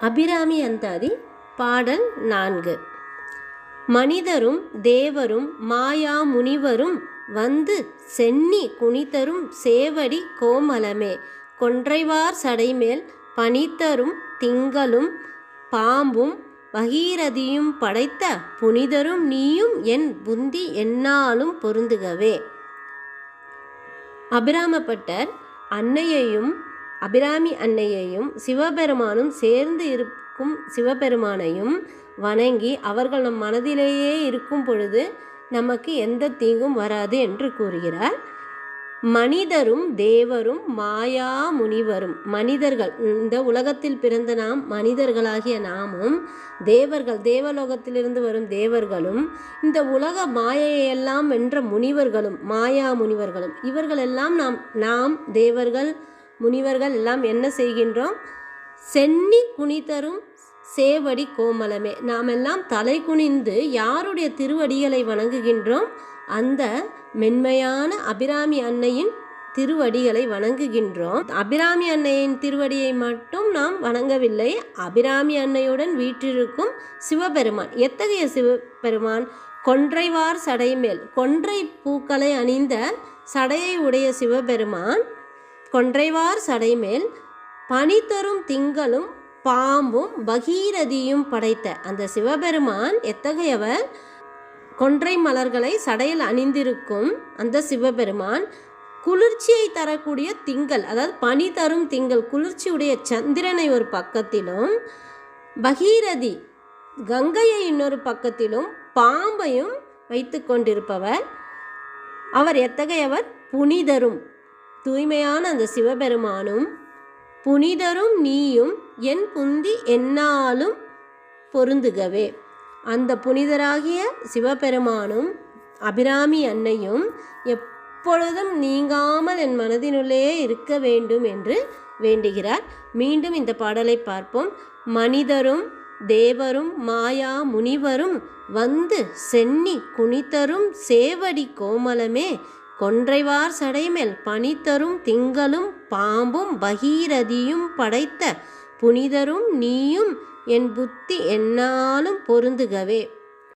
அபிராமி அந்தாதி பாடல் 4. மனிதரும் தேவரும் மாயா முனிவரும் வந்து சென்னி குனிதரும் சேவடி கோமலமே கொன்றைவார் சடைமேல் பனிதரும் திங்களும் பாம்பும் பகீரதியும் படைத்த புனிதரும் நீயும் என் புந்தி எந்நாளும் பொருந்துகவே. அபிராமப்பட்டர் அன்னையையும் அபிராமி அன்னையையும் சிவபெருமானும் சேர்ந்து இருக்கும் சிவபெருமானையும் வணங்கி அவர்கள் நம் மனதிலேயே இருக்கும் பொழுது நமக்கு எந்த தீங்கும் வராது என்று கூறுகிறார். மனிதரும் தேவரும் மாயா முனிவரும், மனிதர்கள் இந்த உலகத்தில் பிறந்த நாம் மனிதர்களாகிய நாமும், தேவர்கள் தேவலோகத்திலிருந்து வரும் தேவர்களும், இந்த உலக மாயையெல்லாம் வென்ற முனிவர்களும் மாயா முனிவர்களும், இவர்களெல்லாம் நாம் தேவர்கள் முனிவர்கள் எல்லாம் என்ன செய்கின்றோம்? சென்னி குனிதரும் சேவடி கோமலமே, நாம் எல்லாம் தலை குனிந்து யாருடைய திருவடிகளை வணங்குகின்றோம்? அந்த மென்மையான அபிராமி அன்னையின் திருவடிகளை வணங்குகின்றோம். அபிராமி அன்னையின் திருவடியை மட்டும் நாம் வணங்கவில்லை, அபிராமி அன்னையுடன் வீற்றிருக்கும் சிவபெருமான். எத்தகைய சிவபெருமான்? கொன்றைவார் சடைமேல், கொன்றை பூக்களை அணிந்த சடையை உடைய சிவபெருமான் கொன்றைவார் சடைமேல் பனிதரும் திங்களும் பாம்பும் பகீரதியும் படைத்த அந்த சிவபெருமான் எத்தகையவர்? கொன்றை மலர்களை சடையில் அணிந்திருக்கும் அந்த சிவபெருமான் குளிர்ச்சியை தரக்கூடிய திங்கள், அதாவது பனி தரும் திங்கள், குளிர்ச்சியுடைய சந்திரனை ஒரு பக்கத்திலும், பகீரதி கங்கையை இன்னொரு பக்கத்திலும், பாம்பையும் வைத்து கொண்டிருப்பவர். அவர் எத்தகையவர்? புனிதரும், தூய்மையான அந்த சிவபெருமானும் புனிதரும் நீயும் என் புந்தி எந்நாளும் பொருந்துகவே. அந்த புனிதராகிய சிவபெருமானும் அபிராமி அன்னையும் எப்பொழுதும் நீங்காமல் என் மனதினுள்ளே இருக்க வேண்டும் என்று வேண்டுகிறார். மீண்டும் இந்த பாடலை பார்ப்போம். மனிதரும் தேவரும் மாயா முனிவரும் வந்து சென்னி குனிதரும் சேவடி கோமலமே கொன்றைவார் சடைமேல் பனிதரும் திங்களும் பாம்பும் பகீரதியும் படைத்த புனிதரும் நீயும் என் புத்தி எந்நாளும் பொருந்துகவே.